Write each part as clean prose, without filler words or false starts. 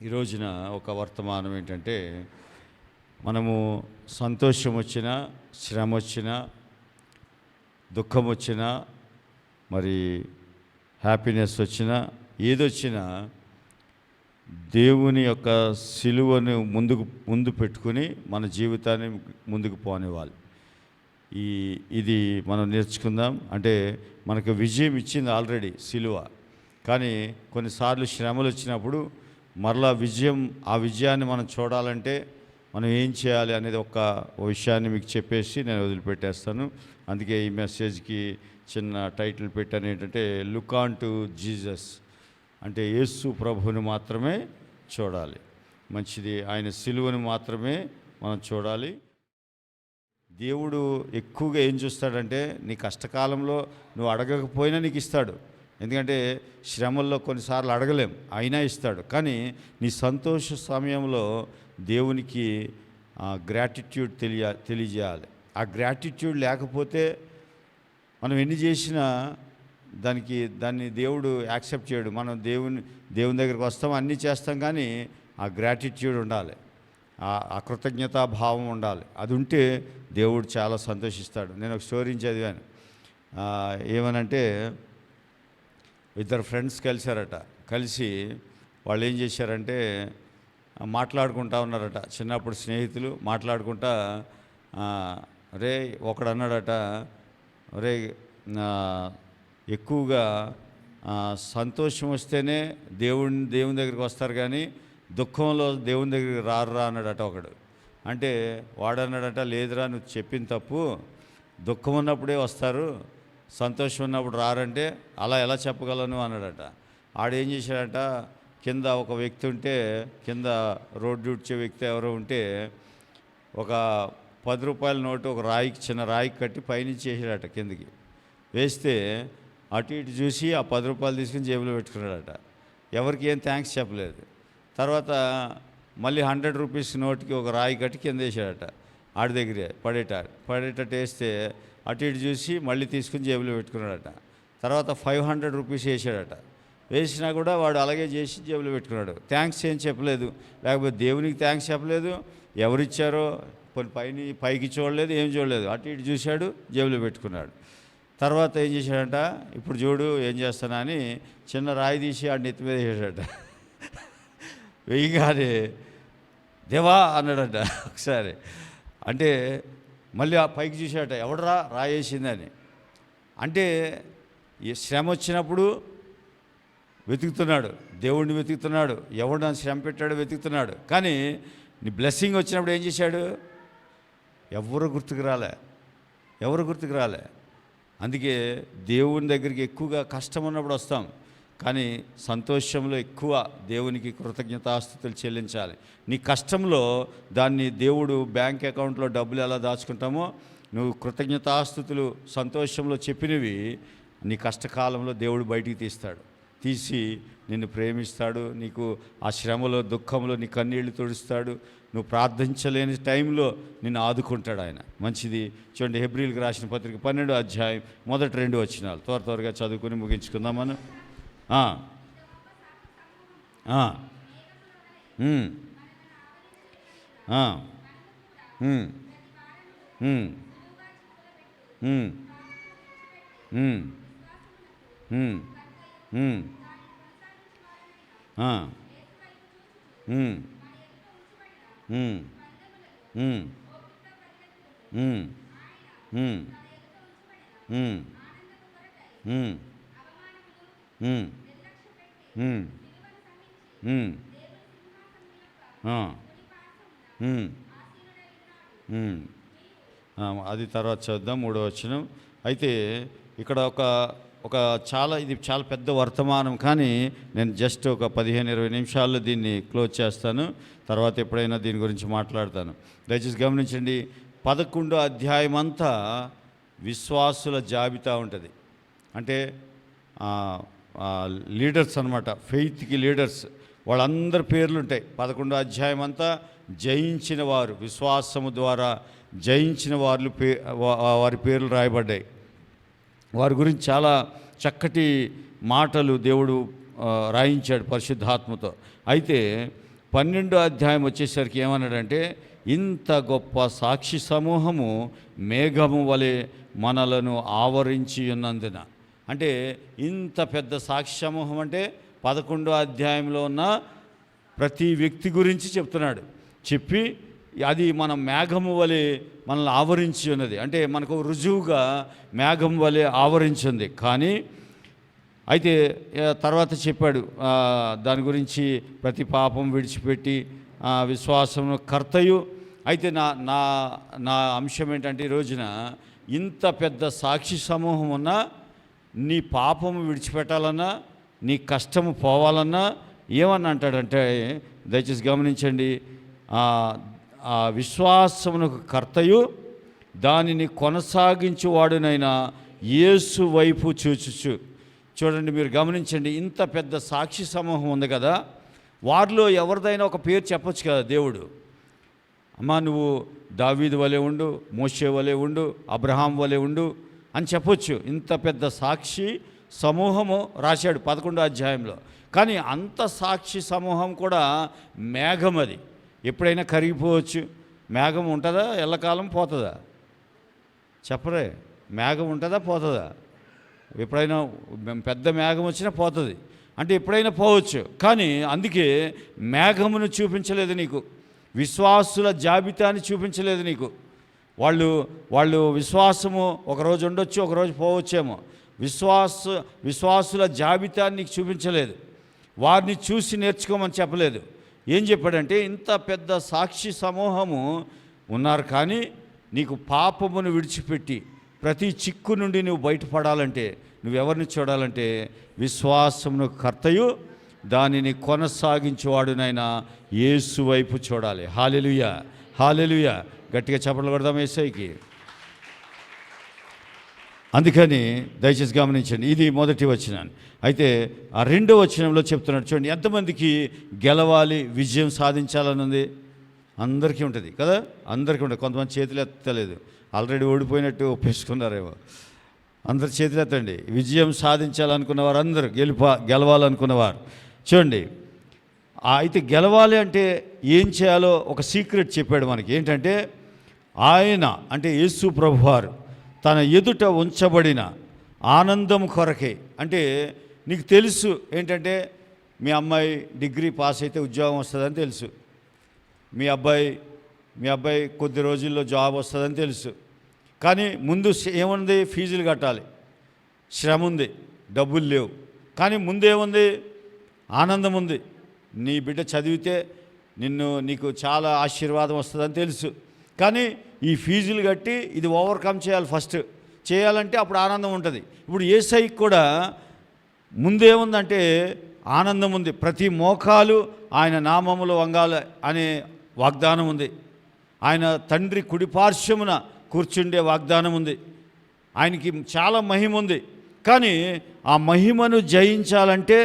ఈ రోజున ఒక వర్తమానం ఏంటంటే, మనము సంతోషం వచ్చినా, శ్రమ వచ్చినా, దుఃఖం వచ్చినా, మరి హ్యాపీనెస్ వచ్చినా, ఏదొచ్చినా దేవుని యొక్క సిలువను ముందు పెట్టుకుని మన జీవితాన్ని ముందుకు పోనివ్వాలి. ఇది మనం నేర్చుకుందాం. అంటే మనకు విజయం ఇచ్చింది ఆల్రెడీ సిలువ. కానీ కొన్నిసార్లు శ్రమలు వచ్చినప్పుడు మరలా ఆ విజయాన్ని మనం చూడాలంటే మనం ఏం చేయాలి అనేది ఒక విషయాన్ని మీకు చెప్పేసి నేను వదిలిపెట్టేస్తాను. అందుకే ఈ మెసేజ్కి చిన్న టైటిల్ పెట్టాను, ఏంటంటే లుక్ ఆన్ టు జీసస్. అంటే యేసు ప్రభువుని మాత్రమే చూడాలి. మంచిది, ఆయన సిలువను మాత్రమే మనం చూడాలి. దేవుడు ఎక్కువగా ఏం చూస్తాడంటే, నీ కష్టకాలంలో నువ్వు అడగకపోయినా నీకు ఇస్తాడు. ఎందుకంటే శ్రమల్లో కొన్నిసార్లు అడగలేం, అయినా ఇస్తాడు. కానీ నీ సంతోష సమయంలో దేవునికి గ్రాటిట్యూడ్ తెలియజేయాలి. ఆ గ్రాటిట్యూడ్ లేకపోతే మనం ఎన్ని చేసినా దాన్ని దేవుడు యాక్సెప్ట్ చేయడు. మనం దేవుని దగ్గరికి వస్తాం, అన్నీ చేస్తాం, కానీ ఆ గ్రాటిట్యూడ్ ఉండాలి, ఆ కృతజ్ఞతా భావం ఉండాలి. అది ఉంటే దేవుడు చాలా సంతోషిస్తాడు. నేను ఒక స్టోరీ చదివాను. ఏమనంటే, ఇద్దరు ఫ్రెండ్స్ కలిసి వాళ్ళు ఏం చేశారంటే, మాట్లాడుకుంటా ఉన్నారట. చిన్నప్పుడు స్నేహితులు మాట్లాడుకుంటా, రే ఒకడు అన్నాడట, రే ఎక్కువగా సంతోషం వస్తేనే దేవుని దగ్గరికి వస్తారు, కానీ దుఃఖంలో దేవుని దగ్గరికి రారురా అన్నాడట ఒకడు. అంటే వాడన్నాడట, లేదురా నువ్వు చెప్పిన తప్పు, దుఃఖం ఉన్నప్పుడే వస్తారు, సంతోషం ఉన్నప్పుడు రారంటే అలా ఎలా చెప్పగలను అన్నాడట. ఆడేం చేశాడట, కింద ఒక వ్యక్తి ఉంటే, కింద రోడ్డు ఉడ్చే వ్యక్తి ఎవరో ఉంటే, ఒక 10 రూపాయల నోటు ఒక చిన్న రాయికి కట్టి పైనుంచి వేసాడట. కిందకి వేస్తే అటు ఇటు చూసి ఆ 10 రూపాయలు తీసుకుని జేబులో పెట్టుకున్నాడట. ఎవరికి ఏం థ్యాంక్స్ చెప్పలేదు. తర్వాత మళ్ళీ 100 రూపీస్ నోటుకి ఒక రాయి కట్టి కింద వేసాడట. ఆడి దగ్గరే పడేటట్టు వేస్తే అటు ఇటు చూసి మళ్ళీ తీసుకుని జేబులో పెట్టుకున్నాడట. తర్వాత 500 రూపీస్ వేసాడట. వేసినా కూడా వాడు అలాగే చేసి జేబులో పెట్టుకున్నాడు. థ్యాంక్స్ ఏం చెప్పలేదు, లేకపోతే దేవునికి థ్యాంక్స్ చెప్పలేదు, ఎవరిచ్చారో పైకి చూడలేదు, ఏం చూడలేదు, అటు ఇటు చూశాడు, జేబులో పెట్టుకున్నాడు. తర్వాత ఏం చేశాడంట, ఇప్పుడు చూడు ఏం చేస్తానా అని చిన్న రాయి తీసి ఆడి నెత్తి మీద వేసాడట. వెయ్యగానే దేవా అన్నాడట ఒకసారి. అంటే మళ్ళీ ఆ పైకి చూశాడట, ఎవడరా రాయేసిందని. అంటే ఈ శ్రమ వచ్చినప్పుడు వెతుకుతున్నాడు, దేవుడిని వెతుకుతున్నాడు, ఎవడు నన్ను శ్రమ పెట్టాడో వెతుకుతున్నాడు. కానీ నీ బ్లెస్సింగ్ వచ్చినప్పుడు ఏం చేశాడు, ఎవరు గుర్తుకు రాలే. అందుకే దేవుని దగ్గరికి ఎక్కువగా కష్టం ఉన్నప్పుడు వస్తాం, కానీ సంతోషంలో ఎక్కువ దేవునికి కృతజ్ఞతాస్తుతులు చెల్లించాలి. నీ కష్టంలో దాన్ని దేవుడు బ్యాంక్ అకౌంట్లో డబ్బులు ఎలా దాచుకుంటామో, నువ్వు కృతజ్ఞతాస్తుతులు సంతోషంలో చెప్పినవి నీ కష్టకాలంలో దేవుడు బయటికి తీసి నిన్ను ప్రేమిస్తాడు. నీకు ఆ శ్రమలో దుఃఖంలో నీ కన్నీళ్లు తుడుస్తాడు. నువ్వు ప్రార్థించలేని టైంలో నిన్ను ఆదుకుంటాడు ఆయన. మంచిది. చూడండి, హెబ్రీయులకు రాసిన పత్రిక 12వ అధ్యాయం మొదటి 2 వచనాలు త్వరగా చదువుకుని ముగించుకుందాం మనం. అది తర్వాత చూద్దాం, 3వ వచనం. అయితే ఇక్కడ ఇది చాలా పెద్ద వర్తమానం, కానీ నేను జస్ట్ ఒక 15-20 నిమిషాల్లో దీన్ని క్లోజ్ చేస్తాను. తర్వాత ఎప్పుడైనా దీని గురించి మాట్లాడతాను. దయచేసి గమనించండి, 11వ అధ్యాయం అంతా విశ్వాసుల జాబితా ఉంటుంది. అంటే లీడర్స్ అన్నమాట, ఫెయిత్కి లీడర్స్, వాళ్ళందరి పేర్లు ఉంటాయి. 11వ అధ్యాయం అంతా జయించిన వారు, విశ్వాసము ద్వారా జయించిన వారి పేర్లు రాయబడ్డాయి. వారి గురించి చాలా చక్కటి మాటలు దేవుడు రాయించాడు పరిశుద్ధాత్మతో. అయితే 12వ అధ్యాయం వచ్చేసరికి ఏమన్నాడంటే, ఇంత గొప్ప సాక్షి సమూహము మేఘము వలె మనలను ఆవరించి ఉన్నందున. అంటే ఇంత పెద్ద సాక్షి సమూహం అంటే 11వ అధ్యాయంలో ఉన్న ప్రతి వ్యక్తి గురించి చెప్తున్నాడు. చెప్పి అది మన మేఘము వలె మనల్ని ఆవరించి ఉన్నది. అంటే మనకు రుజువుగా మేఘం వలె ఆవరించింది. కానీ అయితే తర్వాత చెప్పాడు దాని గురించి, ప్రతి పాపం విడిచిపెట్టి విశ్వాసం కర్తయు. అయితే నా నా నా అంశం ఏంటంటే, ఈ రోజున ఇంత పెద్ద సాక్షి సమూహం ఉన్నా నీ పాపము విడిచిపెట్టాలన్నా, నీ కష్టము పోవాలన్నా ఏమన్నా అంటాడంటే, దయచేసి గమనించండి, ఆ విశ్వాసమునకు కర్తయు దానిని కొనసాగించువాడునైనా యేసు వైపు చూచుచు. చూడండి, మీరు గమనించండి, ఇంత పెద్ద సాక్షి సమూహం ఉంది కదా, వారిలో ఎవరిదైనా ఒక పేరు చెప్పొచ్చు కదా దేవుడు. అమ్మా నువ్వు దావీదు వలె ఉండు, మోషే వలె ఉండు, అబ్రహాం వలె ఉండు అని చెప్పొచ్చు. ఇంత పెద్ద సాక్షి సమూహము రాశాడు 11వ అధ్యాయంలో. కానీ అంత సాక్షి సమూహం కూడా మేఘం, అది ఎప్పుడైనా కరిగిపోవచ్చు. మేఘం ఉంటుందా? ఎల్లకాలం పోతుందా? చెప్పరే, మేఘం ఉంటుందా పోతుందా? ఎప్పుడైనా పెద్ద మేఘం వచ్చినా పోతుంది, అంటే ఎప్పుడైనా పోవచ్చు. కానీ అందుకే మేఘమును చూపించలేదు నీకు, విశ్వాసుల జాబితాని చూపించలేదు నీకు. వాళ్ళు విశ్వాసము ఒకరోజు ఉండొచ్చు, ఒకరోజు పోవచ్చేమో. విశ్వాసుల జాబితాని నీకు చూపించలేదు, వారిని చూసి నేర్చుకోమని చెప్పలేదు. ఏం చెప్పాడంటే, ఇంత పెద్ద సాక్షి సమూహము ఉన్నారు, కానీ నీకు పాపమును విడిచిపెట్టి ప్రతి చిక్కు నుండి నువ్వు బయటపడాలంటే నువ్వెవరిని చూడాలంటే, విశ్వాసమును కర్తయు దానిని కొనసాగించేవాడునైనా యేసు వైపు చూడాలి. హల్లెలూయా, హల్లెలూయా. గట్టిగా చప్పట్లు కొడదాం యేసయ్యకి. అందుకని దయచేసి గమనించండి, ఇది మొదటి వచనం. అయితే ఆ 2వ వచనంలో చెప్తున్నాడు చూడండి, ఎంతమందికి గెలవాలి, విజయం సాధించాలని ఉంది? అందరికీ ఉంటుంది కదా, అందరికీ ఉంటుంది. కొంతమంది చేతులు ఎత్తలేదు, ఆల్రెడీ ఓడిపోయినట్టు ఒప్పేసుకున్నారేమో. అందరు చేతులు ఎత్తండి. విజయం సాధించాలనుకున్నవారు, అందరూ గెలవాలనుకున్నవారు చూడండి. అయితే గెలవాలి అంటే ఏం చేయాలో ఒక సీక్రెట్ చెప్పాడు మనకి. ఏంటంటే, ఆయన అంటే యేసు ప్రభువారు తన ఎదుట ఉంచబడిన ఆనందం కొరకే. అంటే నీకు తెలుసు ఏంటంటే, మీ అమ్మాయి డిగ్రీ పాస్ అయితే ఉద్యోగం వస్తుందని తెలుసు, మీ అబ్బాయి కొద్ది రోజుల్లో జాబ్ వస్తుందని తెలుసు. కానీ ముందు ఏముంది? ఫీజులు కట్టాలి, శ్రమ ఉంది, డబ్బులు లేవు. కానీ ముందేముంది? ఆనందం ఉంది. నీ బిడ్డ చదివితే నీకు చాలా ఆశీర్వాదం వస్తుందని తెలుసు. కానీ ఈ ఫీజులు కట్టి ఇది ఓవర్కమ్ చేయాలి, ఫస్ట్ చేయాలంటే అప్పుడు ఆనందం ఉంటుంది. ఇప్పుడు యేసయ్యకి కూడా ముందేముందంటే ఆనందం ఉంది. ప్రతి మోకాలు ఆయన నామములో వంగాలి అనే వాగ్దానం ఉంది. ఆయన తండ్రి కుడిపార్శ్వమున కూర్చుండే వాగ్దానం ఉంది. ఆయనకి చాలా మహిమ ఉంది. కానీ ఆ మహిమను జయించాలంటే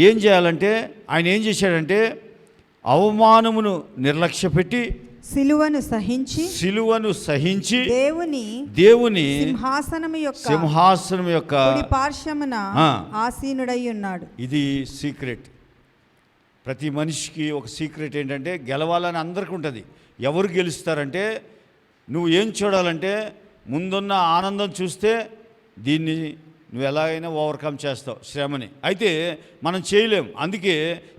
ఏం చేయాలంటే, ఆయన ఏం చేశాడంటే, అవమానమును నిర్లక్ష్యపెట్టి సిలువను సహించి దేవుని సింహాసనం యొక్క పార్శ్వమున ఆసీనుడై ఉన్నాడు. ఇది సీక్రెట్. ప్రతి మనిషికి ఒక సీక్రెట్ ఏంటంటే, గెలవాలని అందరికీ ఉంటుంది. ఎవరు గెలుస్తారంటే, నువ్వు ఏం చూడాలంటే, ముందున్న ఆనందం చూస్తే దీన్ని నువ్వు ఎలాగైనా ఓవర్కమ్ చేస్తావు, శ్రమని. అయితే మనం చేయలేం. అందుకే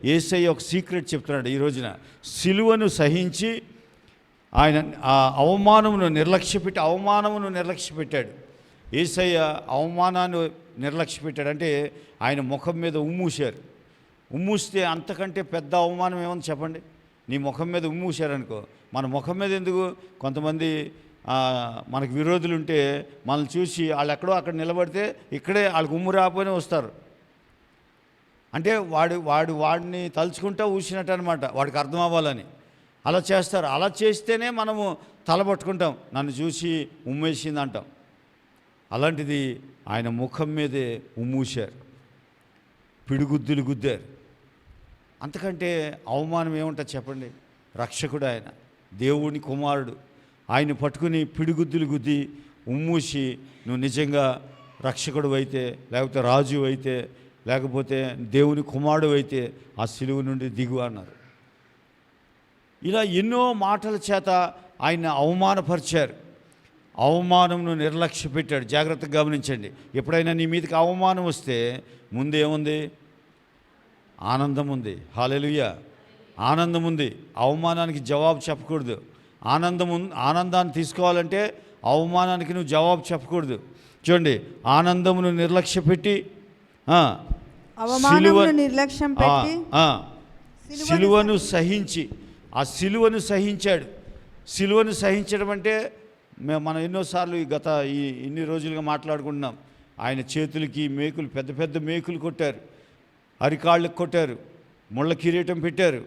యేసయ్య ఒక సీక్రెట్ చెప్తున్నాడు ఈ రోజున. సిలువను సహించి ఆయన ఆ అవమానమును నిర్లక్ష్యపెట్టాడు. యేసయ్య అవమానాన్ని నిర్లక్ష్యపెట్టాడు. అంటే ఆయన ముఖం మీద ఉమ్మూశారు. ఉమ్మూస్తే అంతకంటే పెద్ద అవమానం ఏమని చెప్పండి? నీ ముఖం మీద ఉమ్మూశారనుకో. మన ముఖం మీద ఎందుకు? కొంతమంది మనకు విరోధులు ఉంటే మనల్ని చూసి వాళ్ళు ఎక్కడో అక్కడ నిలబడితే ఇక్కడే వాళ్ళకి ఉమ్ము రాకపోయినా వస్తారు. అంటే వాడిని తలుచుకుంటా ఊసినట్టు అనమాట, వాడికి అర్థం అవ్వాలని అలా చేస్తారు. అలా చేస్తేనే మనము తలపట్టుకుంటాం, నన్ను చూసి ఉమ్మేసింది అంటాం. అలాంటిది ఆయన ముఖం మీదే ఉమ్మూశారు, పిడిగుద్దులు గుద్దారు. అంతకంటే అవమానం ఏముంటుంది చెప్పండి? రక్షకుడు ఆయన, దేవుని కుమారుడు. ఆయన పట్టుకుని పిడిగుద్దులు గుద్ది ఉమ్మూసి, నువ్వు నిజంగా రక్షకుడు అయితే, లేకపోతే రాజు అయితే, లేకపోతే దేవుని కుమారుడు అయితే ఆ సిలువ నుండి దిగు అన్నారు. ఇలా ఎన్నో మాటల చేత ఆయన అవమానపరిచారు. అవమానంను నిర్లక్ష్య పెట్టాడు. జాగ్రత్తగా గమనించండి. ఎప్పుడైనా నీ మీదకి అవమానం వస్తే ముందేముంది? ఆనందం ఉంది. హల్లెలూయా. ఆనందం ఉంది. అవమానానికి జవాబు చెప్పకూడదు. ఆనందాన్ని తీసుకోవాలంటే అవమానానికి నువ్వు జవాబు చెప్పకూడదు. చూడండి, ఆనందమును నిర్లక్ష్య పెట్టి సిలువను సహించి, ఆ సిలువను సహించాడు. సిలువను సహించడం అంటే మనం ఎన్నోసార్లు ఇన్ని రోజులుగా మాట్లాడుకుంటున్నాం. ఆయన చేతులకి మేకులు, పెద్ద పెద్ద మేకులు కొట్టారు, అరికాళ్ళకు కొట్టారు, ముళ్ళ కిరీటం పెట్టారు.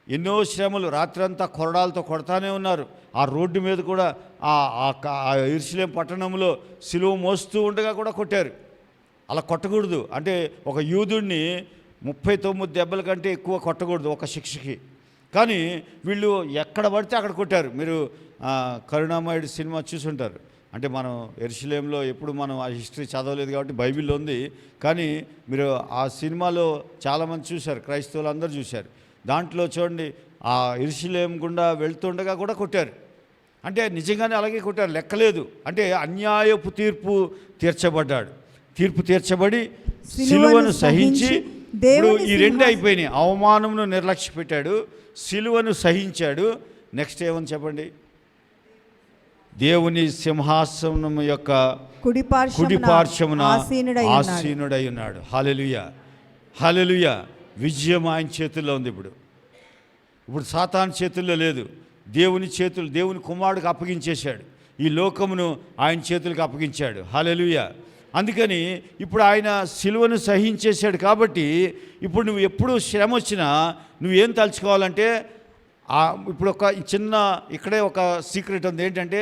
ఎన్నో శ్రమలు, రాత్రంతా కొరడాలతో కొడతానే ఉన్నారు. ఆ రోడ్డు మీద కూడా ఆ యెరూషలేము పట్టణంలో సిలువ మోస్తూ ఉండగా కూడా కొట్టారు. అలా కొట్టకూడదు. అంటే ఒక యూదుడిని 39 దెబ్బల కంటే ఎక్కువ కొట్టకూడదు ఒక శిక్షకి. కానీ వీళ్ళు ఎక్కడ పడితే అక్కడ కొట్టారు. మీరు కరుణామయుడు సినిమా చూసుంటారు. అంటే మనం యెరూషలేములో ఎప్పుడు మనం ఆ హిస్టరీ చదవలేదు కాబట్టి బైబిల్లో ఉంది. కానీ మీరు ఆ సినిమాలో చాలామంది చూశారు, క్రైస్తవులు అందరూ చూశారు. దాంట్లో చూడండి, ఆ యెరూషలేము గుండా వెళ్తుండగా కూడా కొట్టారు. అంటే నిజంగానే అలాగే కొట్టారు, లెక్కలేదు. అంటే అన్యాయపు తీర్చబడ్డాడు. తీర్పు తీర్చబడి సిలువను సహించి, ఇప్పుడు ఈ రెండు అయిపోయినాయి. అవమానమును నిర్లక్ష్య పెట్టాడు, సిలువను సహించాడు. నెక్స్ట్ ఏమని చెప్పండి? దేవుని సింహాసనం యొక్క కుడిపార్శ్వమున ఆసీనుడై ఉన్నాడు. హల్లెలూయా, హల్లెలూయా. విజయం ఆయన చేతుల్లో ఉంది. ఇప్పుడు సాతాను చేతుల్లో లేదు. దేవుని కుమారుడికి అప్పగించేశాడు. ఈ లోకమును ఆయన చేతులకు అప్పగించాడు. హల్లెలూయా. అందుకని ఇప్పుడు ఆయన సిలువను సహించేశాడు. కాబట్టి ఇప్పుడు నువ్వు ఎప్పుడు శ్రమ వచ్చినా నువ్వేం తలుచుకోవాలంటే, ఇప్పుడు ఇక్కడే ఒక సీక్రెట్ ఉంది. ఏంటంటే,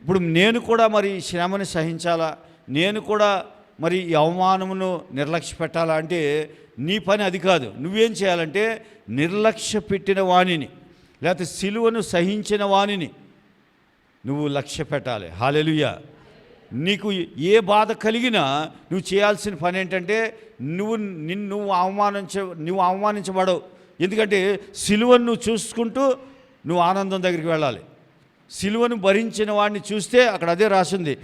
ఇప్పుడు నేను కూడా మరి శ్రమని సహించాలా, నేను కూడా మరి ఈ అవమానమును నిర్లక్ష్య పెట్టాలా అంటే నీ పని అది కాదు. నువ్వేం చేయాలంటే, నిర్లక్ష్య పెట్టిన వాణిని, లేకపోతే సిలువను సహించిన వాణిని నువ్వు లక్ష్య పెట్టాలి. హల్లెలూయా. నీకు ఏ బాధ కలిగినా నువ్వు చేయాల్సిన పని ఏంటంటే, నువ్వు అవమానించబడవు. ఎందుకంటే సిలువను నువ్వు చూసుకుంటూ నువ్వు ఆనందం దగ్గరికి వెళ్ళాలి. సిలువను భరించిన వాడిని చూస్తే అక్కడ అదే రాసింది,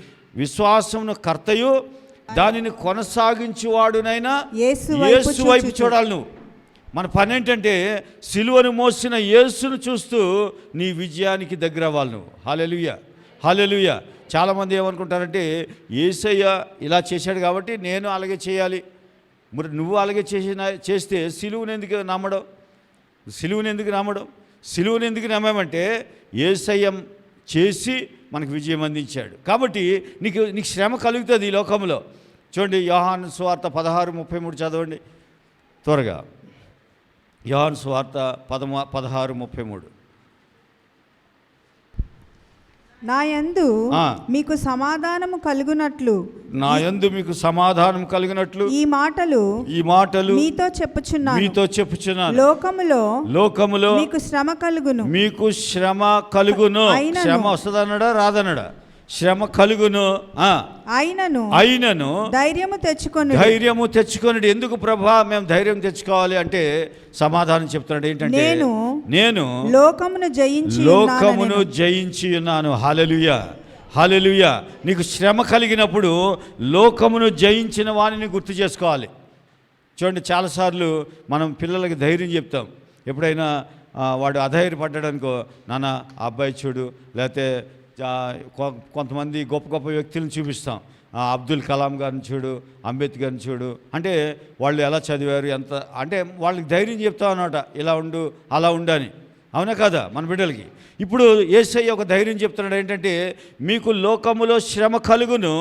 విశ్వాసమును కర్తయు దానిని కొనసాగించువాడునైనా యేసు వైపు చూడాలి. నువ్వు మన పని ఏంటంటే, సిలువను మోసిన యేసును చూస్తూ నీ విజయానికి దగ్గర అవ్వాలి నువ్వు. హల్లెలూయా, హల్లెలూయా. చాలామంది ఏమనుకుంటారంటే, యేసయ్య ఇలా చేశాడు కాబట్టి నేను అలాగే చేయాలి. మరి నువ్వు అలాగే చేస్తే సిలువను ఎందుకు నమ్మడం? సిలువను ఎందుకు నమ్మామంటే, యేసయ్య చేసి మనకు విజయం అందించాడు. కాబట్టి నీకు శ్రమ కలుగుతుంది ఈ లోకంలో. చూడండి, యోహాను సువార్త 16:33 చదవండి త్వరగా. యోహాను సువార్త 16:33. నాయందు మీకు సమాధానము కలుగునట్లు ఈ మాటలు మీతో చెప్పుచున్నాను. లోకములో మీకు శ్రమ కలుగును. శ్రమ వస్తుందన్నాడా రాదన్నాడా? శ్రమ కలుగును. అయినను ధైర్యము తెచ్చుకొనుడి. ఎందుకు ప్రభా మేము ధైర్యం తెచ్చుకోవాలి అంటే సమాధానం చెప్తున్నాడు. ఏంటంటే, నేను లోకమును జయించి ఉన్నాను. హల్లెలూయా, హల్లెలూయా. నీకు శ్రమ కలిగినప్పుడు లోకమును జయించిన వానిని గుర్తు చేసుకోవాలి. చూడండి, చాలాసార్లు మనం పిల్లలకి ధైర్యం చెప్తాం. ఎప్పుడైనా వాడు అధైర్యపడ్డాడనుకో, నాన్న ఆ అబ్బాయి చూడు, లేకపోతే కొంతమంది గొప్ప గొప్ప వ్యక్తులను చూపిస్తాం. అబ్దుల్ కలాం గారిని చూడు, అంబేద్కర్ని చూడు. అంటే వాళ్ళు ఎలా చదివారు, ఎంత అంటే వాళ్ళకి ధైర్యం చెప్తాం అన్నమాట. ఇలా ఉండు, అలా ఉండని. అవునా కదా మన బిడ్డలకి? ఇప్పుడు యేసయ్య ఒక ధైర్యం చెప్తున్నాడు. ఏంటంటే, మీకు లోకములో శ్రమ కలుగును,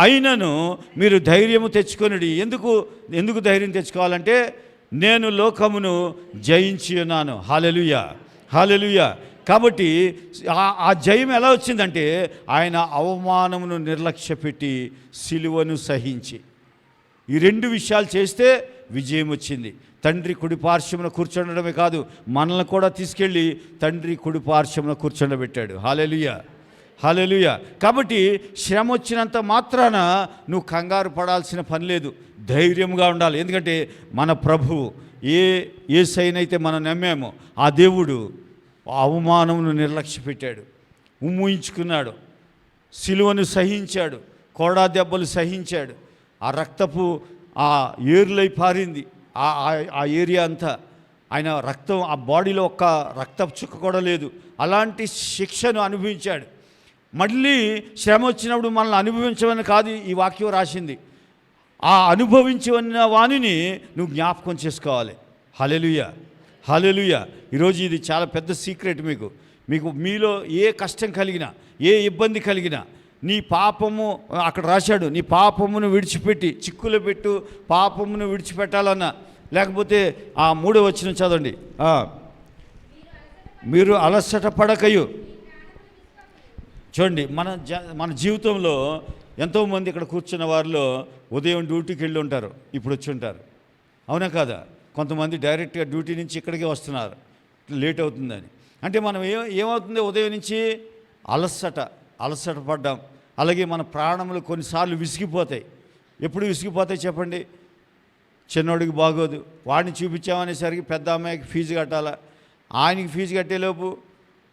అయినను మీరు ధైర్యము తెచ్చుకొనుడి. ఎందుకు ధైర్యం తెచ్చుకోవాలంటే, నేను లోకమును జయించి ఉన్నాను. హల్లెలూయా, హల్లెలూయా. కాబట్టి ఆ జయం ఎలా వచ్చిందంటే, ఆయన అవమానమును నిర్లక్ష్య పెట్టి సిలువను సహించి ఈ రెండు విషయాలు చేస్తే విజయం వచ్చింది. తండ్రి కుడిపార్శ్వమున కూర్చోడమే కాదు, మనల్ని కూడా తీసుకెళ్ళి తండ్రి కుడిపార్శ్వమున కూర్చోబెట్టాడు. హల్లెలూయా, హల్లెలూయా. కాబట్టి శ్రమ వచ్చినంత మాత్రాన నువ్వు కంగారు పడాల్సిన పని లేదు, ధైర్యంగా ఉండాలి. ఎందుకంటే మన ప్రభువు యేసయ్యనైతే మనం నమ్మామో ఆ దేవుడు అవమానమును నిర్లక్ష్య పెట్టాడు, ఉమ్మూయించుకున్నాడు, సిలువను సహించాడు, కోడా దెబ్బలు సహించాడు. ఆ రక్తపు ఆ ఏరులై పారింది ఆ ఏరియా అంతా. ఆయన రక్తం ఆ బాడీలో ఒక్క రక్తపు చుక్క కూడా లేదు. అలాంటి శిక్షను అనుభవించాడు. మళ్ళీ శ్రమ వచ్చినప్పుడు మనల్ని అనుభవించమని కాదు ఈ వాక్యం రాసింది. ఆ అనుభవించిన వానిని నువ్వు జ్ఞాపకం చేసుకోవాలి. హల్లెలూయా, హల్లెలూయా. ఈరోజు ఇది చాలా పెద్ద సీక్రెట్. మీకు మీలో ఏ కష్టం కలిగినా, ఏ ఇబ్బంది కలిగినా, నీ పాపము అక్కడ రాశాడు, నీ పాపమును విడిచిపెట్టి, చిక్కులు పెట్టు పాపమును విడిచిపెట్టాలన్నా, లేకపోతే ఆ 3వ వచనం చదవండి. మీరు అలసట పడకయు. చూడండి, మన జీవితంలో ఎంతోమంది ఇక్కడ కూర్చున్న వారిలో ఉదయం డ్యూటీకి వెళ్ళి ఉంటారు, ఇప్పుడు వచ్చి ఉంటారు, అవునా కాదా? కొంతమంది డైరెక్ట్గా డ్యూటీ నుంచి ఇక్కడికే వస్తున్నారు, లేట్ అవుతుందని. అంటే మనం ఏమవుతుంది, ఉదయం నుంచి అలసట పడ్డాం. అలాగే మన ప్రాణములు కొన్నిసార్లు విసిగిపోతాయి. ఎప్పుడు విసిగిపోతాయి చెప్పండి? చిన్నోడికి బాగోదు, వాడిని చూపించామనేసరికి పెద్ద అమ్మాయికి ఫీజు కట్టాలా, ఆయనకి ఫీజు కట్టేలోపు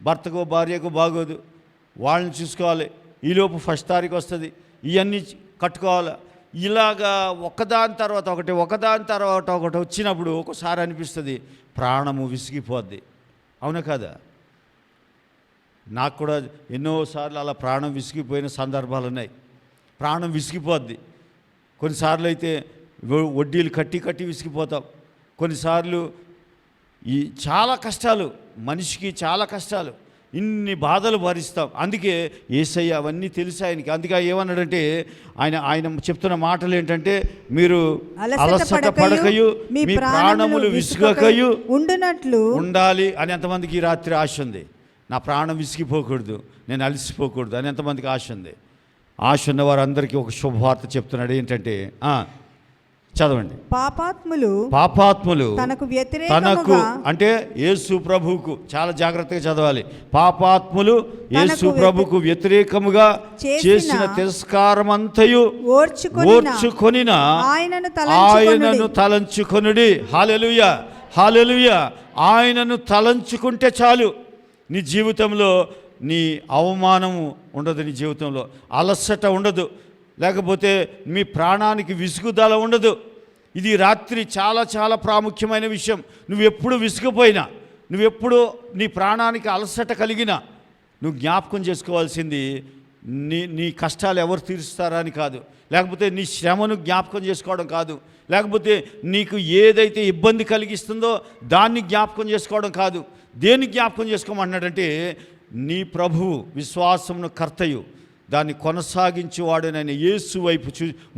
భర్తకో భార్యకో బాగోదు, వాళ్ళని చూసుకోవాలి, ఈలోపు 1వ తారీఖు వస్తుంది, ఇవన్నీ కట్టుకోవాలి. ఇలాగా ఒకదాని తర్వాత ఒకటి వచ్చినప్పుడు ఒకసారి అనిపిస్తుంది ప్రాణము విసిగిపోద్ది, అవునా కదా? నాకు కూడా ఎన్నోసార్లు అలా ప్రాణం విసిగిపోయిన సందర్భాలు ఉన్నాయి. ప్రాణం విసిగిపోద్ది. కొన్నిసార్లు అయితే వడ్డీలు కట్టి విసిగిపోతాం. కొన్నిసార్లు ఈ చాలా కష్టాలు, మనిషికి చాలా కష్టాలు, ఇన్ని బాధలు భరిస్తాం. అందుకే యేసయ్య అవన్నీ తెలుసు ఆయనకి. అందుకే ఏమన్నాడంటే ఆయన చెప్తున్న మాటలు ఏంటంటే, మీరు అలసట పడకయు మీ ప్రాణములు విసుగకయు ఉండాలి అని ఎంతమందికి ఈ రాత్రి ఆశ ఉంది? నా ప్రాణం విసిగిపోకూడదు, నేను అలసిపోకూడదు అని ఎంతమందికి ఆశ ఉంది? ఆశ ఉన్న వారందరికీ ఒక శుభవార్త చెప్తున్నాడు. ఏంటంటే చదవండి. పాపాత్ములు తనకు అంటే యేసు ప్రభువుకు, చాలా జాగ్రత్తగా చదవాలి. పాపాత్ములు యేసు ప్రభువుకు వ్యతిరేకముగా చేసిన తిరస్కారమంతయు ఓర్చుకొనిన ఆయనను తలంచుకొనుడి. హల్లెలూయా, హల్లెలూయా. ఆయనను తలంచుకుంటే చాలు, నీ జీవితంలో నీ అవమానము ఉండదు, నీ జీవితంలో అలసట ఉండదు, లేకపోతే మీ ప్రాణానికి విసుగుదల ఉండదు. ఇది రాత్రి చాలా చాలా ప్రాముఖ్యమైన విషయం. నువ్వెప్పుడు విసుగుపోయినా, నువ్వెప్పుడు నీ ప్రాణానికి అలసట కలిగినా, నువ్వు జ్ఞాపకం చేసుకోవాల్సింది నీ కష్టాలు ఎవరు తీరుస్తారా అని కాదు, లేకపోతే నీ శ్రమను జ్ఞాపకం చేసుకోవడం కాదు, లేకపోతే నీకు ఏదైతే ఇబ్బంది కలిగిస్తుందో దాన్ని జ్ఞాపకం చేసుకోవడం కాదు. దేన్ని జ్ఞాపకం చేసుకోమన్నాడంటే, నీ ప్రభువు విశ్వాసమును కర్తయు దాన్ని కొనసాగించేవాడునైన యేసు వైపు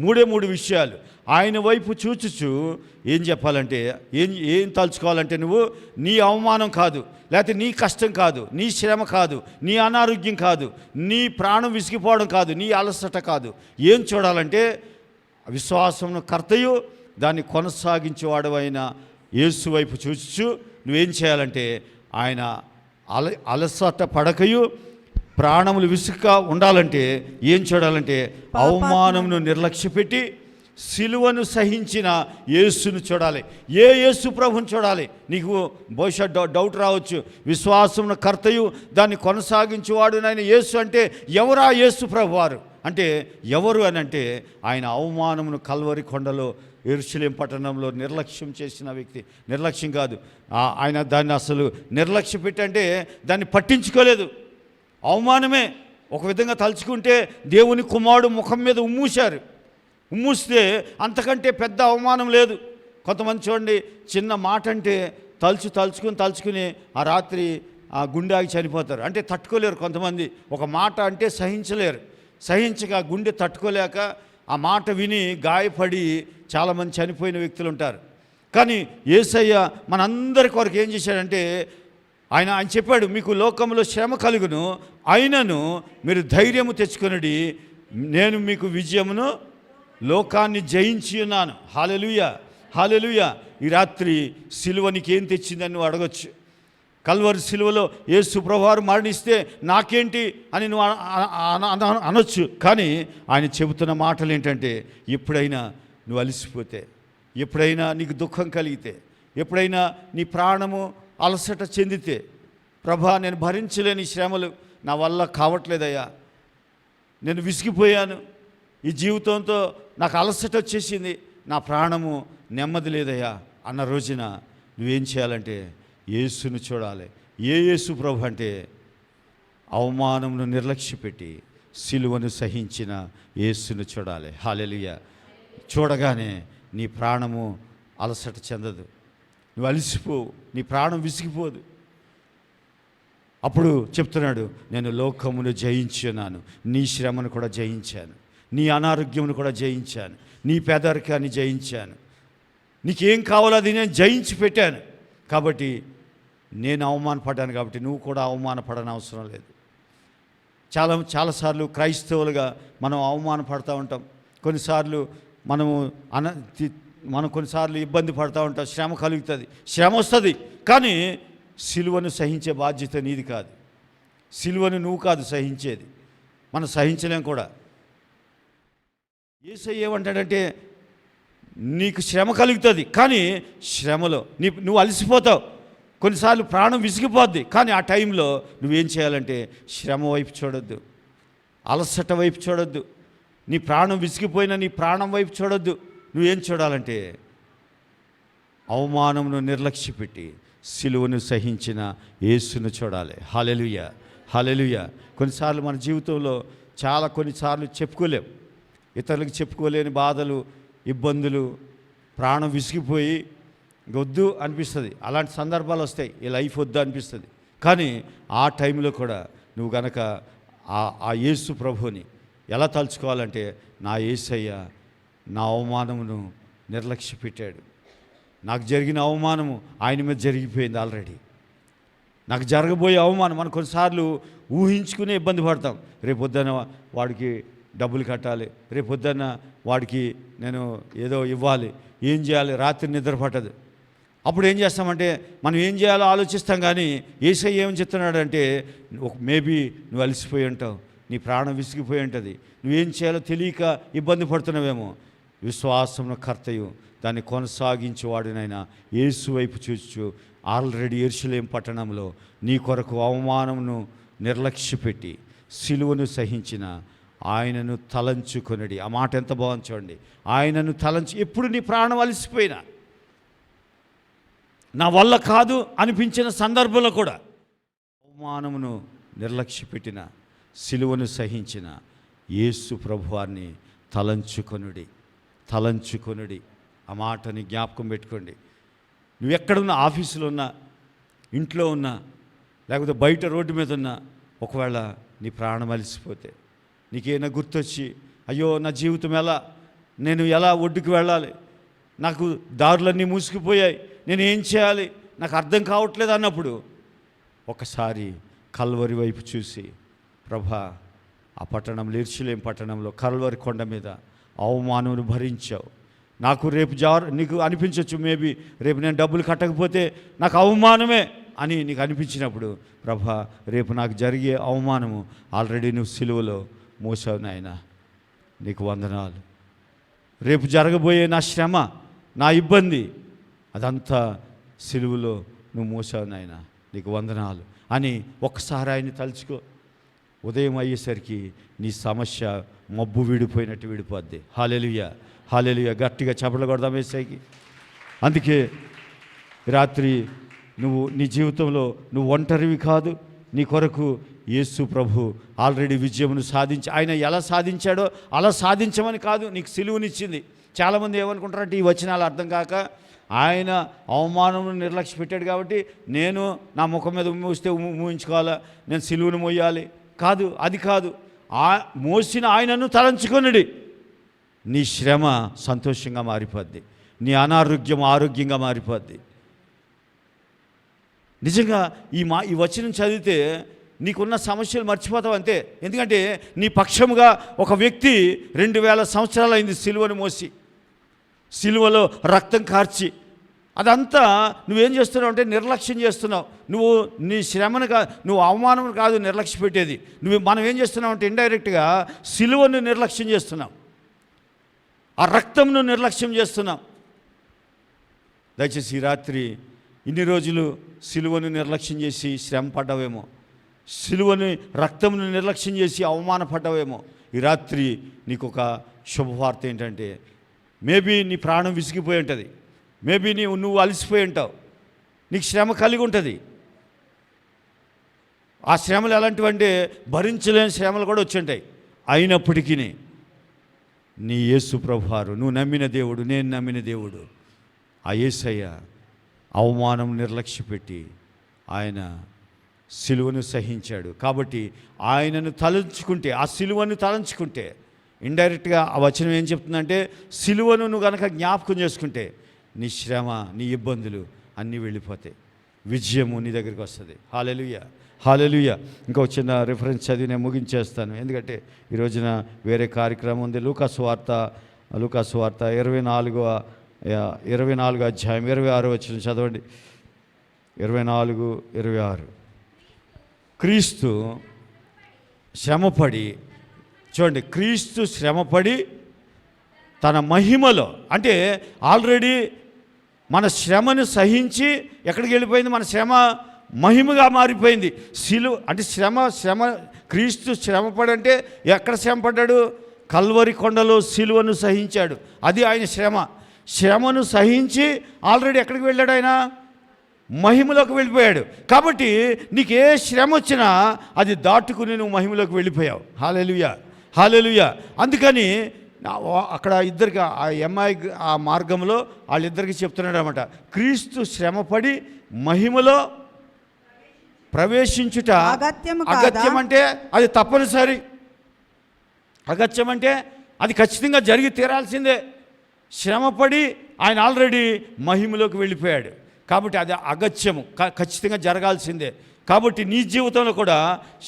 మూడు విషయాలు ఆయన వైపు చూచుచు ఏం చెప్పాలంటే, ఏం తలుచుకోవాలంటే, నువ్వు నీ అవమానం కాదు, లేకపోతే నీ కష్టం కాదు, నీ శ్రమ కాదు, నీ అనారోగ్యం కాదు, నీ ప్రాణం విసిగిపోవడం కాదు, నీ అలసట కాదు. ఏం చూడాలంటే, విశ్వాసమును కర్తయు దాన్ని కొనసాగించేవాడు అయిన యేసు వైపు చూచుచు నువ్వేం చేయాలంటే, ఆయన అలసట పడకయు ప్రాణములు విసుక ఉండాలంటే ఏం చూడాలంటే, అవమానమును నిర్లక్ష్యపెట్టి సిలువను సహించిన యేసును చూడాలి. యేసు ప్రభుని చూడాలి. నీకు బహుశా డౌట్ రావచ్చు, విశ్వాసమును కర్తయు దాన్ని కొనసాగించేవాడు నాయన యేసు అంటే ఎవరా యేసు ప్రభు వారు అంటే ఎవరు అని అంటే, ఆయన అవమానమును కల్వరి కొండలో యెరూషలేం పట్టణంలో నిర్లక్ష్యం చేసిన వ్యక్తి. నిర్లక్ష్యం కాదు, ఆయన దాన్ని అసలు నిర్లక్ష్య పెట్టంటే దాన్ని పట్టించుకోలేదు. అవమానమే. ఒక విధంగా తలుచుకుంటే దేవుని కుమారుడు ముఖం మీద ఉమ్మూస్తే అంతకంటే పెద్ద అవమానం లేదు. కొంతమంది చూడండి, చిన్న మాట అంటే తలుచుకుని ఆ రాత్రి ఆ గుండె ఆగి చనిపోతారు. అంటే తట్టుకోలేరు కొంతమంది. ఒక మాట అంటే సహించక గుండె తట్టుకోలేక ఆ మాట విని గాయపడి చాలామంది చనిపోయిన వ్యక్తులు ఉంటారు. కానీ యేసయ్య మనందరి కొరకు ఏం చేశాడంటే, ఆయన చెప్పాడు, మీకు లోకంలో శ్రమ కలుగును, అయినను మీరు ధైర్యము తెచ్చుకొనుడి, నేను మీకు విజయమును లోకాన్ని జయించి ఉన్నాను. హల్లెలూయా, హల్లెలూయా. ఈ రాత్రి సిలువ నీకేం తెచ్చిందని నువ్వు అడగొచ్చు. కల్వరి సిలువలో యేసు ప్రభువారు మరణిస్తే నాకేంటి అని నువ్వు అనొచ్చు. కానీ ఆయన చెబుతున్న మాటలు ఏంటంటే, ఎప్పుడైనా నువ్వు అలసిపోతే, ఎప్పుడైనా నీకు దుఃఖం కలిగితే, ఎప్పుడైనా నీ ప్రాణము అలసట చెందితే, ప్రభా నేను భరించలేని ఈ శ్రమలు నా వల్ల కావట్లేదయ్యా, నేను విసిగిపోయాను, ఈ జీవితంతో నాకు అలసట వచ్చేసింది, నా ప్రాణము నెమ్మది లేదయ్యా అన్న రోజున నువ్వేం చేయాలంటే యేసును చూడాలి. యేసు ప్రభు అంటే అవమానమును నిర్లక్ష్యపెట్టి సిలువను సహించిన యేసును చూడాలి. హల్లెలూయా. చూడగానే నీ ప్రాణము అలసట చెందదు, నువ్వు అలసిపోవు, నీ ప్రాణం విసిగిపోదు. అప్పుడు చెప్తున్నాడు, నేను లోకమును జయించున్నాను, నీ శ్రమను కూడా జయించాను, నీ అనారోగ్యమును కూడా జయించాను, నీ పేదరికాన్ని జయించాను, నీకేం కావాలో అది నేను జయించి పెట్టాను. కాబట్టి నేను అవమానపడ్డాను, కాబట్టి నువ్వు కూడా అవమానపడని అవసరం లేదు. చాలాసార్లు క్రైస్తవులుగా మనం అవమానపడతా ఉంటాం. కొన్నిసార్లు మనం కొన్నిసార్లు ఇబ్బంది పడతా ఉంటాం, శ్రమ కలుగుతుంది, శ్రమ వస్తుంది. కానీ సిలువను సహించే బాధ్యత నీది కాదు, సిలువను నువ్వు కాదు సహించేది, మనం సహించలేం కూడా. యేసయ్య ఏమంటాడంటే నీకు శ్రమ కలుగుతుంది, కానీ శ్రమలో నువ్వు అలసిపోతావు, కొన్నిసార్లు ప్రాణం విసిగిపోద్ది. కానీ ఆ టైంలో నువ్వేం చేయాలంటే శ్రమ వైపు చూడొద్దు, అలసట వైపు చూడొద్దు, నీ ప్రాణం విసిగిపోయిన నీ ప్రాణం వైపు చూడొద్దు. నువ్వేం చూడాలంటే అవమానమును నిర్లక్ష్యపెట్టి సిలువను సహించిన యేసును చూడాలి. హల్లెలూయా, హల్లెలూయా. కొన్నిసార్లు మన జీవితంలో కొన్నిసార్లు చెప్పుకోలేం, ఇతరులకు చెప్పుకోలేని బాధలు, ఇబ్బందులు, ప్రాణం విసిగిపోయి వద్దు అనిపిస్తుంది. అలాంటి సందర్భాలు వస్తాయి, ఈ లైఫ్ వద్దు అనిపిస్తుంది. కానీ ఆ టైంలో కూడా నువ్వు గనక ఆ యేసు ప్రభుని ఎలా తలుచుకోవాలంటే, నా యేసయ్య నా అవమానమును నిర్లక్ష్య పెట్టాడు, నాకు జరిగిన అవమానము ఆయన మీద జరిగిపోయింది ఆల్రెడీ, నాకు జరగబోయే అవమానం. మనం కొన్నిసార్లు ఊహించుకునే ఇబ్బంది పడతాం. రేపొద్దున వాడికి డబ్బులు కట్టాలి, రేపొద్దున వాడికి నేను ఏదో ఇవ్వాలి, ఏం చేయాలి, రాత్రి నిద్ర పట్టదు. అప్పుడు ఏం చేస్తామంటే మనం ఏం చేయాలో ఆలోచిస్తాం. కానీ యేసయ్య ఏమని చెప్తున్నాడంటే, మేబీ నువ్వు అలసిపోయి ఉంటావు, నీ ప్రాణం విసిగిపోయి ఉంటుంది, నువ్వేం చేయాలో తెలియక ఇబ్బంది పడుతున్నావేమో. విశ్వాసమును కర్తయు దాన్ని కొనసాగించేవాడినైనా యేసు వైపు చూచు ఆల్రెడీ యెరూషలేము పట్టణంలో నీ కొరకు అవమానమును నిర్లక్ష్యపెట్టి సిలువను సహించిన ఆయనను తలంచుకొనడి. ఆ మాట ఎంత బాగుంది చూడండి. ఆయనను ఎప్పుడు నీ ప్రాణం అలసిపోయినా, నా వల్ల కాదు అనిపించిన సందర్భంలో కూడా అవమానమును నిర్లక్ష్యపెట్టిన సిలువను సహించిన యేసు ప్రభువారిని తలంచుకొనుడి. ఆ మాటని జ్ఞాపకం పెట్టుకోండి. నువ్వు ఎక్కడున్నా, ఆఫీసులో ఉన్నా, ఇంట్లో ఉన్నా, లేకపోతే బయట రోడ్డు మీద ఉన్నా, ఒకవేళ నీ ప్రాణం అలసిపోతే, నీకేమైనా గుర్తొచ్చి అయ్యో నా జీవితం నేను ఎలా ఒడ్డుకు వెళ్ళాలి, నాకు దారులన్నీ మూసుకుపోయాయి, నేను ఏం చేయాలి, నాకు అర్థం కావట్లేదు అన్నప్పుడు ఒకసారి కల్వరి వైపు చూసి, ప్రభా ఆ పట్టణంలో, యెరూషలేము పట్టణంలో కల్వరి కొండ మీద అవమానమును భరించావు, నాకు రేపు నీకు అనిపించవచ్చు, మేబీ రేపు నేను డబ్బులు కట్టకపోతే నాకు అవమానమే అని నీకు అనిపించినప్పుడు, ప్రభా రేపు నాకు జరిగే అవమానము ఆల్రెడీ నువ్వు సిలువలో మోసావు నాయనా, నీకు వందనాలు. రేపు జరగబోయే నా శ్రమ, నా ఇబ్బంది, అదంతా సిలువలో నువ్వు మోసావు నాయనా, నీకు వందనాలు అని ఒక్కసారి ఆయన్ని తలుచుకో. ఉదయం అయ్యేసరికి నీ సమస్య మబ్బు విడిపోయినట్టు విడిపోద్ది. హల్లెలూయా, హల్లెలూయా. గట్టిగా చప్పట్లు కొడదాం యేసయ్యకి. అందుకే రాత్రి నీ జీవితంలో నువ్వు ఒంటరివి కాదు. నీ కొరకు యేసు ప్రభు ఆల్రెడీ విజయమును సాధించి, ఆయన ఎలా సాధించాడో అలా సాధించమని కాదు, నీకు సిలువనిచ్చింది. చాలామంది ఏమనుకుంటారంటే ఈ వచనాలు అర్థం కాక, ఆయన అవమానమును నిర్లక్ష్య పెట్టాడు కాబట్టి నేను నా ముఖం మీద మూస్తే ఊహించుకోవాలా, నేను సిలువను మోయాలి. కాదు, అది కాదు. మోసిన ఆయనను తలంచుకొనుడి. నీ శ్రమ సంతోషంగా మారిపోద్ది, నీ అనారోగ్యం ఆరోగ్యంగా మారిపోద్ది. నిజంగా ఈ వచనం చదివితే నీకున్న సమస్యలు మర్చిపోతావు అంతే. ఎందుకంటే నీ పక్షముగా ఒక వ్యక్తి 2000 సంవత్సరాలు అయింది సిలువను మోసి, సిలువలో రక్తం కార్చి. అదంతా నువ్వేం చేస్తున్నావు అంటే నిర్లక్ష్యం చేస్తున్నావు. నువ్వు నీ శ్రమను నువ్వు అవమానం కాదు నిర్లక్ష్య పెట్టేది. మనం ఏం చేస్తున్నావు అంటే ఇండైరెక్ట్గా సిలువను నిర్లక్ష్యం చేస్తున్నాం, ఆ రక్తంను నిర్లక్ష్యం చేస్తున్నాం. దయచేసి ఈ రాత్రి ఇన్ని రోజులు సిలువను నిర్లక్ష్యం చేసి శ్రమ పడ్డావేమో, సిలువని రక్తమును నిర్లక్ష్యం చేసి అవమానపడ్డావేమో. ఈ రాత్రి నీకు ఒక శుభవార్త ఏంటంటే, మేబీ నీ ప్రాణం విసిగిపోయి ఉంటుంది, మేబీ నువ్వు అలసిపోయి ఉంటావు, నీకు శ్రమ కలిగి ఉంటుంది. ఆ శ్రమలు ఎలాంటివంటే భరించలేని శ్రమలు కూడా వచ్చి ఉంటాయి. అయినప్పటికీ నీ యేసు ప్రభువారు, నువ్వు నమ్మిన దేవుడు, నేను నమ్మిన దేవుడు, ఆ యేసయ్య అవమానం నిర్లక్ష్యపెట్టి ఆయన సిలువను సహించాడు. కాబట్టి ఆయనను తలంచుకుంటే, ఆ సిలువను తలంచుకుంటే, ఇండైరెక్ట్గా ఆ వచనం ఏం చెప్తుందంటే, సిలువను నువ్వు కనుక జ్ఞాపకం చేసుకుంటే నీ శ్రమ, నీ ఇబ్బందులు అన్నీ వెళ్ళిపోతాయి, విజయము నీ దగ్గరికి వస్తుంది. హల్లెలూయా, హల్లెలూయా. ఇంకో చిన్న రిఫరెన్స్ చదివి నేను ముగించేస్తాను, ఎందుకంటే ఈ రోజున వేరే కార్యక్రమం ఉంది. లూకాసు వార్త 24 అధ్యాయం 26 వచనం చదవండి. 24:26. క్రీస్తు శ్రమపడి, చూడండి, క్రీస్తు శ్రమపడి తన మహిమలో, అంటే ఆల్రెడీ మన శ్రమను సహించి ఎక్కడికి వెళ్ళిపోయింది, మన శ్రమ మహిమగా మారిపోయింది. అంటే శ్రమ క్రీస్తు శ్రమపడి అంటే ఎక్కడ శ్రమపడ్డాడు? కల్వరి కొండలో సిలువను సహించాడు. అది ఆయన శ్రమను సహించి ఆల్రెడీ ఎక్కడికి వెళ్ళాడు? ఆయన మహిమలోకి వెళ్ళిపోయాడు. కాబట్టి నీకు ఏ శ్రమ వచ్చినా అది దాటుకుని నువ్వు మహిమలోకి వెళ్ళిపోయావు. హల్లెలూయా, హల్లెలూయా. అందుకని అక్కడ ఇద్దరికి ఆ మార్గంలో వాళ్ళిద్దరికి చెప్తున్నాడు అన్నమాట, క్రీస్తు శ్రమపడి మహిమలో ప్రవేశించుట అగత్యం అంటే అది తప్పనిసరి, అగత్యం అంటే అది ఖచ్చితంగా జరిగి తీరాల్సిందే. శ్రమపడి ఆయన ఆల్రెడీ మహిమలోకి వెళ్ళిపోయాడు, కాబట్టి అది అగత్యము, ఖచ్చితంగా జరగాల్సిందే. కాబట్టి నీ జీవితంలో కూడా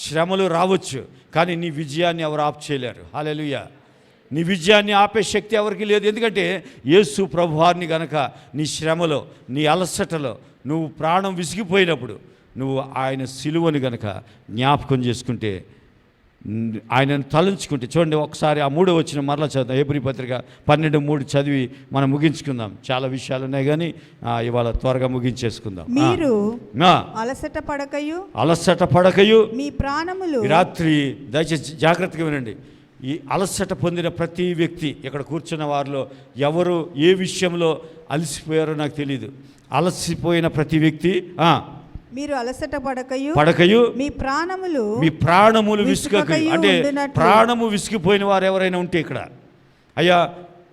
శ్రమలు రావచ్చు, కానీ నీ విజయాన్ని ఎవరు ఆపు చేయలేరు. హల్లెలూయా. నీ విజయాన్ని ఆపే శక్తి ఎవరికి లేదు. ఎందుకంటే యేసు ప్రభువారిని గనక నీ శ్రమలో, నీ అలసటలో, నువ్వు ప్రాణం విసిగిపోయినప్పుడు నువ్వు ఆయన సిలువను గనక జ్ఞాపకం చేసుకుంటే, ఆయనను తలంచుకుంటే, చూడండి ఒకసారి ఆ 3వ వచనం మరలా చదువుతాం. హెబ్రీ పత్రిక 12:3 చదివి మనం ముగించుకుందాం. చాలా విషయాలు ఉన్నాయి కానీ ఇవాళ త్వరగా ముగించేసుకుందాం. మీరు అలసట పడకయు మీ ప్రాణములు, రాత్రి దయచేసి జాగ్రత్తగా వినండి. ఈ అలసట పొందిన ప్రతి వ్యక్తి, ఇక్కడ కూర్చున్న వారిలో ఎవరు ఏ విషయంలో అలసిపోయారో నాకు తెలియదు. అలసిపోయిన ప్రతి వ్యక్తి మీరు అలసట పడకయు మీ ప్రాణములు విసుగకయు. అంటే ప్రాణము విసిగిపోయిన వారు ఎవరైనా ఉంటే ఇక్కడ, అయ్యా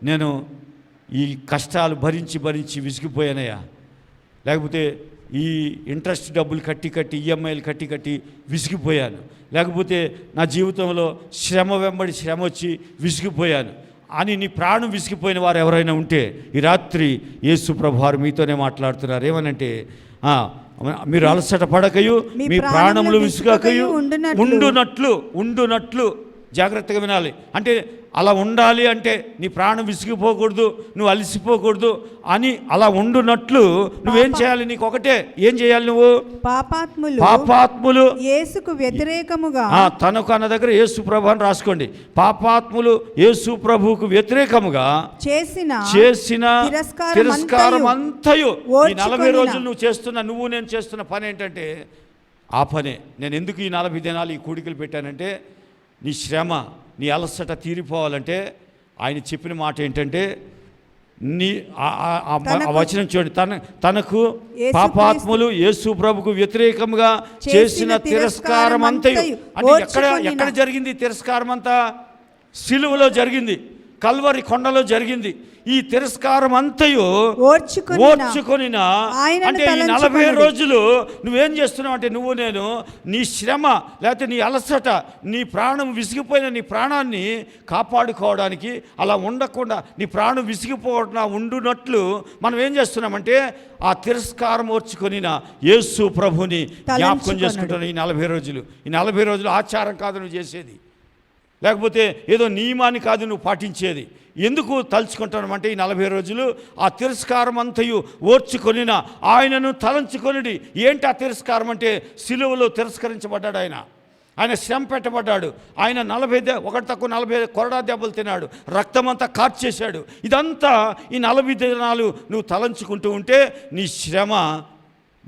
నేను ఈ కష్టాలు భరించి విసిగిపోయానయ్యా, లేకపోతే ఈ ఇంట్రెస్ట్ డబ్బులు కట్టి ఈఎంఐలు కట్టి విసిగిపోయాను, లేకపోతే నా జీవితంలో శ్రమ వెంబడి శ్రమ వచ్చి విసిగిపోయాను అని నీ ప్రాణం విసిగిపోయిన వారు ఎవరైనా ఉంటే ఈ రాత్రి యేసు ప్రభువారు మీతోనే మాట్లాడుతున్నారు. ఏమనంటే మీరు అలసట పడకయు మీ ప్రాణములు విసుగకయు ఉండునట్లు జాగ్రత్తగా వినాలి. అంటే అలా ఉండాలి అంటే నీ ప్రాణం విసిగిపోకూడదు, నువ్వు అలసిపోకూడదు అని అలా ఉండునట్లు నువ్వేం చేయాలి? నీకు ఒకటే, ఏం చేయాలి? నువ్వు పాపాత్ములు యేసుకు వ్యతిరేకముగా, తనకు అన్న దగ్గర యేసు ప్రభు అని రాసుకోండి. పాపాత్ములు యేసు ప్రభువుకు వ్యతిరేకముగా చేసిన తిరస్కారం అంతయు. ఈ 40 రోజులు నేను చేస్తున్న పని ఏంటంటే ఆ పనే. నేను ఎందుకు ఈ 40 దినాలు ఈ కూడికలు పెట్టానంటే, నీ శ్రమ, నీ అలసట తీరిపోవాలంటే ఆయన చెప్పిన మాట ఏంటంటే, నీ వచనం చూడండి, తనకు పాపాత్ములు యేసు ప్రభుకు వ్యతిరేకంగా చేసిన తిరస్కారం అంతయు. అంటే ఎక్కడ జరిగింది తిరస్కారం అంతా? సిలువలో జరిగింది, కల్వరి కొండలో జరిగింది. ఈ తిరస్కారం అంతయు ఓర్చుకొని అంటే ఈ 40 రోజులు నువ్వేం చేస్తున్నావు అంటే, నేను నీ శ్రమ లేకపోతే నీ అలసట, నీ ప్రాణం విసిగిపోయిన నీ ప్రాణాన్ని కాపాడుకోవడానికి, అలా ఉండకుండా నీ ప్రాణం విసిగిపోవడం ఉండునట్లు మనం ఏం చేస్తున్నామంటే ఆ తిరస్కారం ఓర్చుకొని యేసు ప్రభుని జ్ఞాపకం చేసుకుంటున్నాను. ఈ 40 రోజులు, ఈ 40 రోజులు ఆచారం కాదు నువ్వు చేసేది, లేకపోతే ఏదో నియమాన్ని కాదు నువ్వు పాటించేది. ఎందుకు తలుచుకుంటామంటే ఈ 40 రోజులు ఆ తిరస్కారం అంతయు ఓర్చుకొని ఆయనను తలంచుకొనిడి. ఏంటి ఆ తిరస్కారం అంటే, సిలువలో తిరస్కరించబడ్డాడు ఆయన శ్రమ పెట్టబడ్డాడు, ఆయన 40 కొరడా దెబ్బలు తిన్నాడు, రక్తమంతా కార్చేశాడు. ఇదంతా ఈ 40 దినాలు నువ్వు తలంచుకుంటూ ఉంటే నీ శ్రమ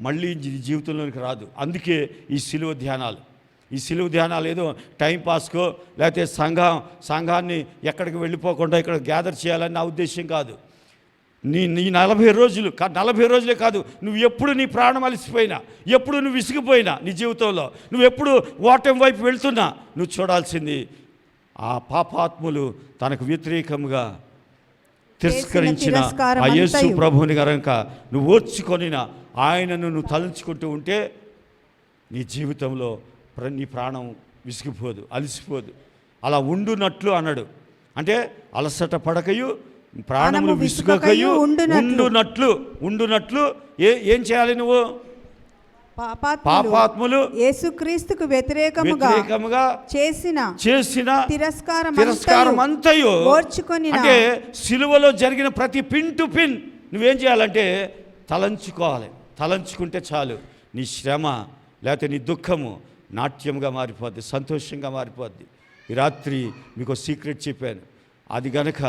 మళ్ళీ జీవితంలోనికి రాదు. అందుకే ఈ సిలువ ధ్యానాలు. ఈ సిలువ ధ్యానాలు ఏదో టైంపాస్కో లేకపోతే సంఘాన్ని ఎక్కడికి వెళ్ళిపోకుండా ఇక్కడ గ్యాదర్ చేయాలని నా ఉద్దేశం కాదు. నీ 40 రోజులు 40 రోజులే కాదు, నువ్వు ఎప్పుడు నీ ప్రాణం అలసిపోయినా, ఎప్పుడు నువ్వు విసిగిపోయినా, నీ జీవితంలో నువ్వు ఎప్పుడు ఓటమి వైపు వెళ్తున్నా, నువ్వు చూడాల్సింది ఆ పాపాత్ములు తనకు వ్యతిరేకంగా తిరస్కరించిన ఆ యేసు ప్రభువుని గనక నువ్వు ఓర్చుకొనిన ఆయనను నువ్వు తలంచుకుంటూ ఉంటే నీ జీవితంలో నీ ప్రాణం విసిగిపోదు, అలసిపోదు. అలా ఉండునట్లు అన్నాడు. అంటే అలసట పడకయు ప్రాణములు విసుగకయు ఉండునట్లు ఏం చేయాలి నువ్వు? పాపాత్ములు యేసుక్రీస్తుకు వ్యతిరేకముగా చేసిన తిరస్కారం అంతయు ఓర్చుకొని. అంటే సిలువలో జరిగిన ప్రతి పిన్ టు పిన్ నువ్వేం చేయాలంటే తలంచుకోవాలి. తలంచుకుంటే చాలు, నీ శ్రమ లేకపోతే నీ దుఃఖము నాట్యంగా మారిపోద్ది, సంతోషంగా మారిపోద్ది. ఈ రాత్రి మీకు సీక్రెట్ చెప్పాను, అది గనక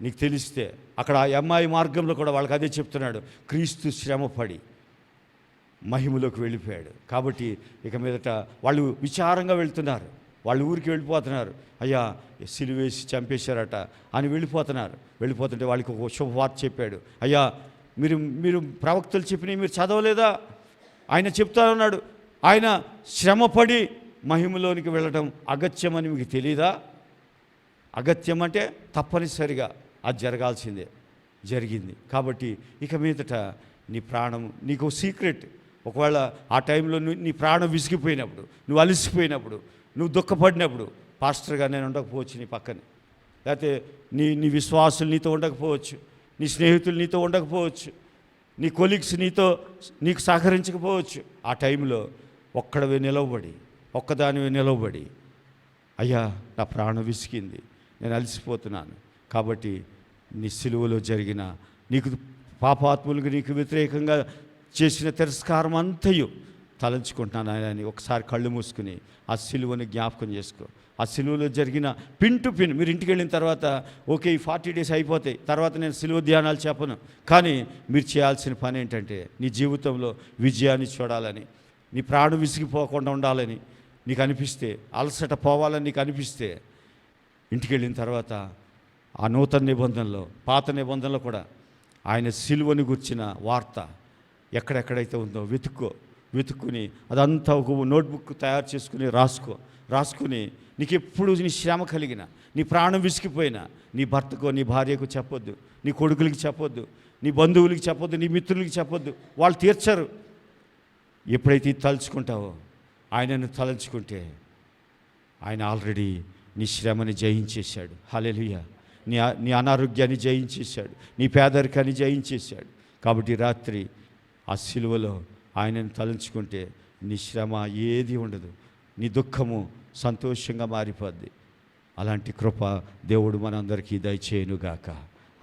నీకు తెలిస్తే అక్కడ ఆ అమ్మాయి మార్గంలో కూడా వాళ్ళకి అదే చెప్తున్నాడు. క్రీస్తు శ్రమపడి మహిమలోకి వెళ్ళిపోయాడు. కాబట్టి ఇక మీదట వాళ్ళు విచారంగా వెళ్తున్నారు, వాళ్ళు ఊరికి వెళ్ళిపోతున్నారు. అయ్యా సిలువేసి చంపేశారట అని వెళ్ళిపోతుంటే వాళ్ళకి ఒక శుభవార్త చెప్పాడు. అయ్యా మీరు ప్రవక్తలు చెప్పినవి మీరు చదవలేదా? ఆయన చెప్తా ఉన్నాడు, ఆయన శ్రమపడి మహిమలోనికి వెళ్ళడం అగత్యమని మీకు తెలియదా? అగత్యం అంటే తప్పనిసరిగా అది జరగాల్సిందే, జరిగింది. కాబట్టి ఇక మీదట నీ ప్రాణం నీకు సీక్రెట్. ఒకవేళ ఆ టైంలో నీ ప్రాణం విసిగిపోయినప్పుడు, నువ్వు అలసిపోయినప్పుడు, నువ్వు దుఃఖపడినప్పుడు, పాస్టర్గా నేను ఉండకపోవచ్చు నీ పక్కన, లేకపోతే నీ విశ్వాసులు నీతో ఉండకపోవచ్చు, నీ స్నేహితులు నీతో ఉండకపోవచ్చు, నీ కొలీగ్స్ నీకు సహకరించకపోవచ్చు. ఆ టైంలో ఒక్కదానివే నిలవబడి అయ్యా నా ప్రాణం విసిగింది, నేను అలసిపోతున్నాను. కాబట్టి నీ సిలువలో జరిగిన నీకు పాపాత్ములకు నీకు వ్యతిరేకంగా చేసిన తిరస్కారం అంతయు తలంచుకుంటున్నాను అని ఒకసారి కళ్ళు మూసుకుని ఆ సిలువని జ్ఞాపకం చేసుకో. ఆ సిలువలో జరిగిన పిన్ టు పిన్ మీరు ఇంటికి వెళ్ళిన తర్వాత ఓకే ఈ 40 days అయిపోతాయి, తర్వాత నేను సిలువ ధ్యానాలు చెప్పను. కానీ మీరు చేయాల్సిన పని ఏంటంటే నీ జీవితంలో విజయాన్ని చూడాలని, నీ ప్రాణం విసిగిపోకుండా ఉండాలని నీకు అనిపిస్తే, అలసట పోవాలని నీకు అనిపిస్తే, ఇంటికి వెళ్ళిన తర్వాత ఆ నూతన నిబంధనలో పాత నిబంధనలో కూడా ఆయన సిలువని గుర్చిన వార్త ఎక్కడెక్కడైతే ఉందో వెతుక్కుని అదంతా ఒక నోట్బుక్ తయారు చేసుకుని రాసుకుని నీకు ఎప్పుడు నీ శ్రమ కలిగిన, నీ ప్రాణం విసిగిపోయినా నీ భర్తకో నీ భార్యకు చెప్పొద్దు, నీ కొడుకులకి చెప్పొద్దు, నీ బంధువులకి చెప్పొద్దు, నీ మిత్రులకి చెప్పొద్దు, వాళ్ళు తీర్చరు. ఎప్పుడైతే తలుచుకుంటావో, ఆయనను తలుచుకుంటే ఆయన ఆల్రెడీ నీ శ్రమని జయించేశాడు. హల్లెలూయా. నీ అనారోగ్యాన్ని జయించేశాడు, నీ పేదరికాన్ని జయించేశాడు. కాబట్టి రాత్రి ఆ సిలువలో ఆయనను తలుచుకుంటే నీ శ్రమ ఏది ఉండదు, నీ దుఃఖము సంతోషంగా మారిపోద్ది. అలాంటి కృప దేవుడు మనందరికీ దయచేయునుగాక.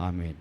ఆమేన్.